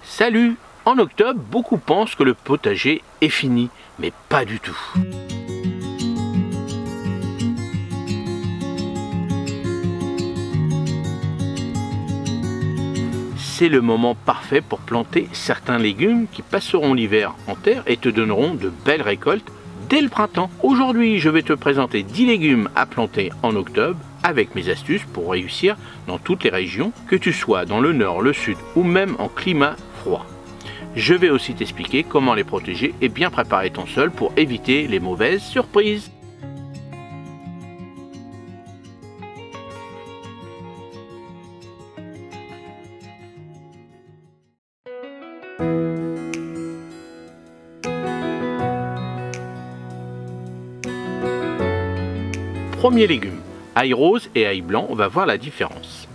Salut! En octobre, beaucoup pensent que le potager est fini, mais pas du tout. C'est le moment parfait pour planter certains légumes qui passeront l'hiver en terre et te donneront de belles récoltes dès le printemps. Aujourd'hui, je vais te présenter 10 légumes à planter en octobre avec mes astuces pour réussir dans toutes les régions, que tu sois dans le nord, le sud ou même en climat froid. Je vais aussi t'expliquer comment les protéger et bien préparer ton sol pour éviter les mauvaises surprises. Premier légume, ail rose et ail blanc, on va voir la différence.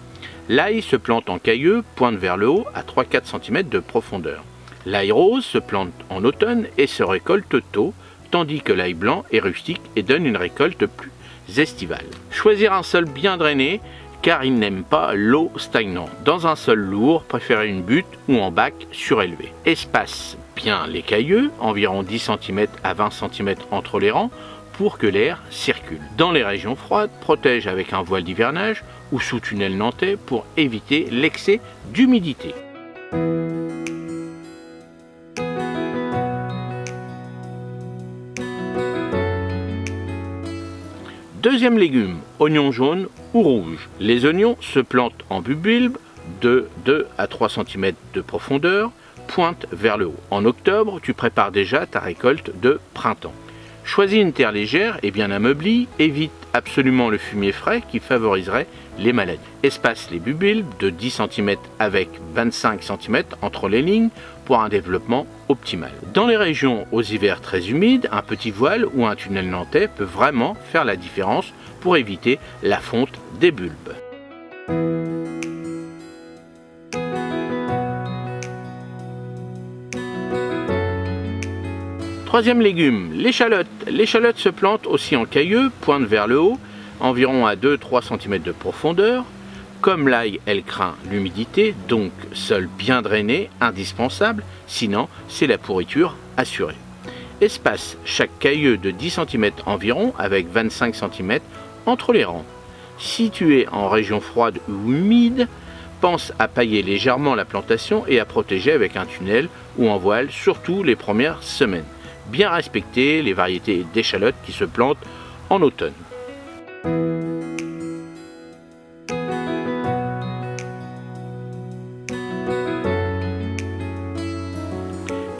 L'ail se plante en cailleux, pointe vers le haut à 3-4 cm de profondeur. L'ail rose se plante en automne et se récolte tôt, tandis que l'ail blanc est rustique et donne une récolte plus estivale. Choisir un sol bien drainé car il n'aime pas l'eau stagnante. Dans un sol lourd, préférez une butte ou en bac surélevé. Espace bien les cailleux, environ 10 cm à 20 cm entre les rangs, pour que l'air circule. Dans les régions froides, protège avec un voile d'hivernage ou sous tunnel nantais pour éviter l'excès d'humidité. Deuxième légume, oignon jaune ou rouge. Les oignons se plantent en bulbe de 2 à 3 cm de profondeur, pointe vers le haut. En octobre, tu prépares déjà ta récolte de printemps. Choisis une terre légère et bien ameublie, évite absolument le fumier frais qui favoriserait les maladies. Espace les bulbes de 10 cm avec 25 cm entre les lignes pour un développement optimal. Dans les régions aux hivers très humides, un petit voile ou un tunnel nantais peut vraiment faire la différence pour éviter la fonte des bulbes. Troisième légume, l'échalote. L'échalote se plante aussi en cailleux, pointe vers le haut, environ à 2-3 cm de profondeur. Comme l'ail, elle craint l'humidité, donc sol bien drainé, indispensable, sinon c'est la pourriture assurée. Espace chaque cailleux de 10 cm environ, avec 25 cm entre les rangs. Si tu es en région froide ou humide, pense à pailler légèrement la plantation et à protéger avec un tunnel ou un voile, surtout les premières semaines. Bien respecter les variétés d'échalotes qui se plantent en automne.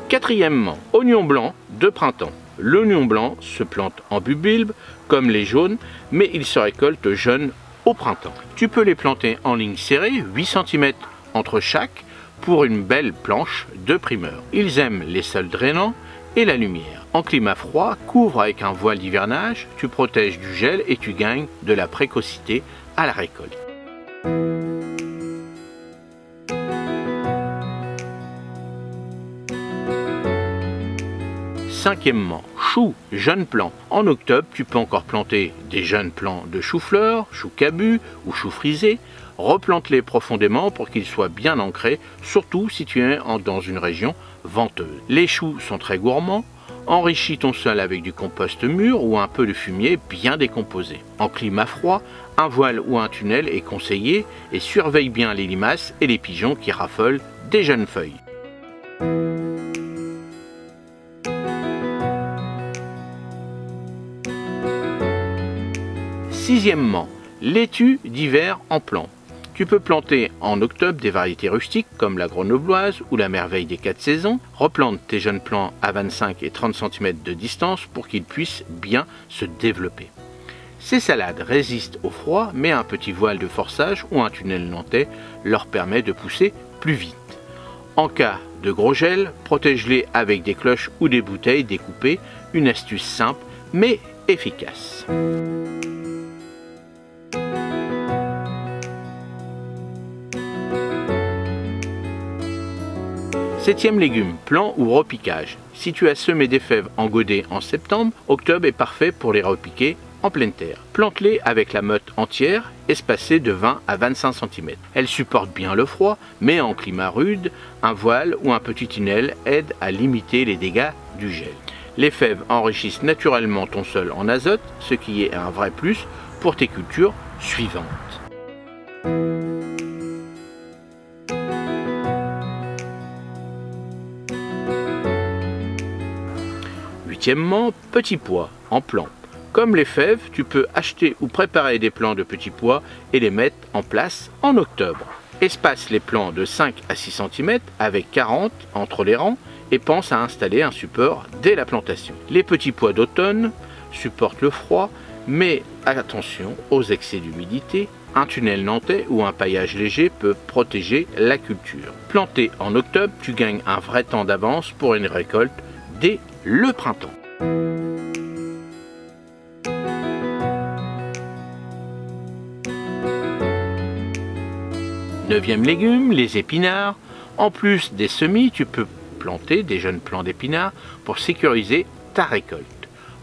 Quatrièmement, oignon blanc de printemps. L'oignon blanc se plante en bulbe comme les jaunes, mais il se récolte jeune au printemps. Tu peux les planter en ligne serrée, 8 cm entre chaque, pour une belle planche de primeur. Ils aiment les sols drainants et la lumière. En climat froid, couvre avec un voile d'hivernage, tu protèges du gel et tu gagnes de la précocité à la récolte. Cinquièmement, chou, jeune plant. En octobre, tu peux encore planter des jeunes plants de chou-fleur, chou-cabu ou chou frisé. Replante-les profondément pour qu'ils soient bien ancrés, surtout si tu es dans une région venteuse. Les choux sont très gourmands. Enrichis ton sol avec du compost mûr ou un peu de fumier bien décomposé. En climat froid, un voile ou un tunnel est conseillé et surveille bien les limaces et les pigeons qui raffolent des jeunes feuilles. Sixièmement, laitue d'hiver en plant. Tu peux planter en octobre des variétés rustiques comme la grenobloise ou la merveille des 4 saisons. Replante tes jeunes plants à 25 et 30 cm de distance pour qu'ils puissent bien se développer. Ces salades résistent au froid, mais un petit voile de forçage ou un tunnel nantais leur permet de pousser plus vite. En cas de gros gel, protège-les avec des cloches ou des bouteilles découpées, une astuce simple mais efficace. Septième légume, plant ou repiquage. Si tu as semé des fèves en godet en septembre, octobre est parfait pour les repiquer en pleine terre. Plante-les avec la motte entière, espacée de 20 à 25 cm. Elles supportent bien le froid, mais en climat rude, un voile ou un petit tunnel aide à limiter les dégâts du gel. Les fèves enrichissent naturellement ton sol en azote, ce qui est un vrai plus pour tes cultures suivantes. Huitièmement, petits pois en plants. Comme les fèves, tu peux acheter ou préparer des plants de petits pois et les mettre en place en octobre. Espace les plants de 5 à 6 cm avec 40 entre les rangs et pense à installer un support dès la plantation. Les petits pois d'automne supportent le froid, mais attention aux excès d'humidité. Un tunnel nantais ou un paillage léger peut protéger la culture. Planté en octobre, tu gagnes un vrai temps d'avance pour une récolte dès le printemps. Neuvième légume, les épinards. En plus des semis, tu peux planter des jeunes plants d'épinards pour sécuriser ta récolte.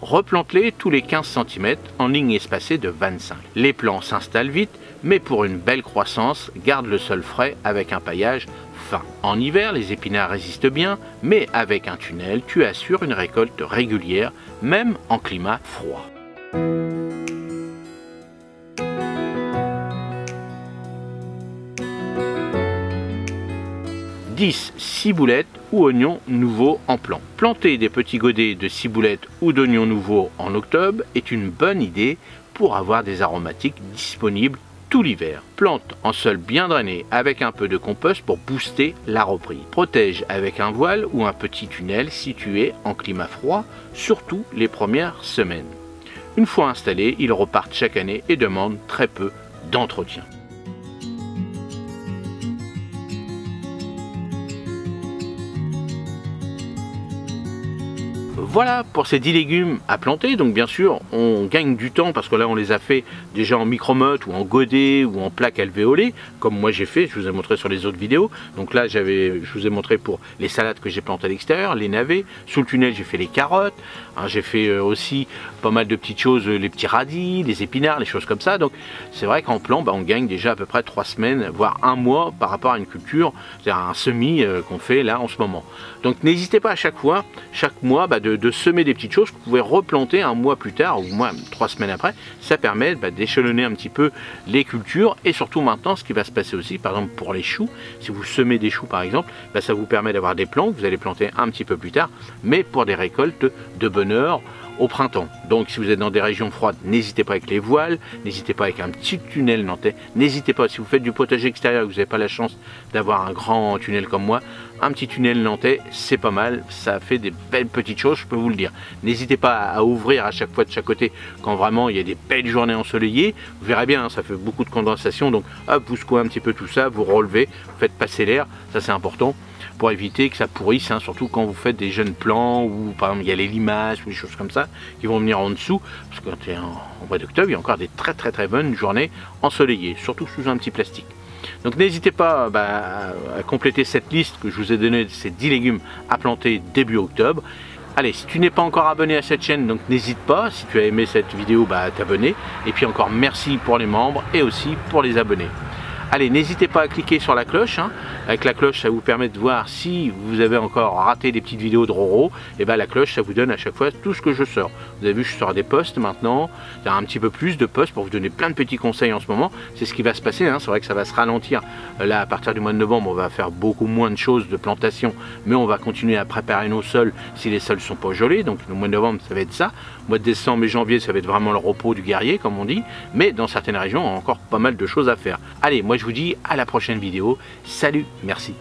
Replante-les tous les 15 cm en ligne espacée de 25. Les plants s'installent vite, mais pour une belle croissance, garde le sol frais avec un paillage fin. En hiver, les épinards résistent bien, mais avec un tunnel, tu assures une récolte régulière, même en climat froid. « 10. Ciboulettes ou oignons nouveaux en plant. Planter des petits godets de ciboulettes ou d'oignons nouveaux en octobre est une bonne idée pour avoir des aromatiques disponibles tout l'hiver. Plante en sol bien drainé avec un peu de compost pour booster la reprise. Protège avec un voile ou un petit tunnel situé en climat froid, surtout les premières semaines. Une fois installés, ils repartent chaque année et demandent très peu d'entretien. Voilà pour ces 10 légumes à planter. Donc bien sûr on gagne du temps parce que là on les a fait déjà en micro-motte ou en godet ou en plaque alvéolée comme moi j'ai fait, je vous ai montré sur les autres vidéos. Donc là je vous ai montré pour les salades que j'ai plantées à l'extérieur, les navets. Sous le tunnel j'ai fait les carottes, hein, j'ai fait aussi pas mal de petites choses, les petits radis, les épinards, les choses comme ça. Donc c'est vrai qu'en plant on gagne déjà à peu près 3 semaines voire un mois par rapport à une culture, c'est-à-dire un semis qu'on fait là en ce moment. Donc n'hésitez pas à chaque fois, chaque mois de semer des petites choses que vous pouvez replanter un mois plus tard ou moins 3 semaines après. Ça permet d'échelonner un petit peu les cultures et surtout maintenant ce qui va se passer aussi par exemple pour les choux, si vous semez des choux par exemple, ça vous permet d'avoir des plants que vous allez planter un petit peu plus tard mais pour des récoltes de bonne heure au printemps. Donc si vous êtes dans des régions froides, n'hésitez pas avec les voiles, n'hésitez pas avec un petit tunnel nantais, n'hésitez pas si vous faites du potager extérieur et que vous n'avez pas la chance d'avoir un grand tunnel comme moi, un petit tunnel nantais c'est pas mal, ça fait des belles petites choses, je peux vous le dire. N'hésitez pas à ouvrir à chaque fois de chaque côté quand vraiment il y a des belles journées ensoleillées, vous verrez bien, hein, ça fait beaucoup de condensation, donc hop, vous secouez un petit peu tout ça, vous relevez, vous faites passer l'air, ça c'est important pour éviter que ça pourrisse, hein, surtout quand vous faites des jeunes plants ou par exemple il y a les limaces ou des choses comme ça qui vont venir en dessous, parce que quand tu es en mois d'octobre il y a encore des très bonnes journées ensoleillées, surtout sous un petit plastique. Donc n'hésitez pas à compléter cette liste que je vous ai donnée de ces 10 légumes à planter début octobre. Allez, si tu n'es pas encore abonné à cette chaîne, donc n'hésite pas, si tu as aimé cette vidéo, à t'abonner. Et puis encore merci pour les membres et aussi pour les abonnés. Allez, n'hésitez pas à cliquer sur la cloche, hein. Avec la cloche, ça vous permet de voir si vous avez encore raté des petites vidéos de Roro. Et la cloche, ça vous donne à chaque fois tout ce que je sors. Vous avez vu, je sors des posts maintenant, il y a un petit peu plus de posts pour vous donner plein de petits conseils en ce moment. C'est ce qui va se passer, hein. C'est vrai que ça va se ralentir. Là, à partir du mois de novembre, on va faire beaucoup moins de choses de plantation, mais on va continuer à préparer nos sols si les sols sont pas gelés. Donc le mois de novembre, ça va être ça. Le mois de décembre et janvier, ça va être vraiment le repos du guerrier, comme on dit. Mais dans certaines régions, on a encore pas mal de choses à faire. Allez, moi je vous dis à la prochaine vidéo. Salut, merci.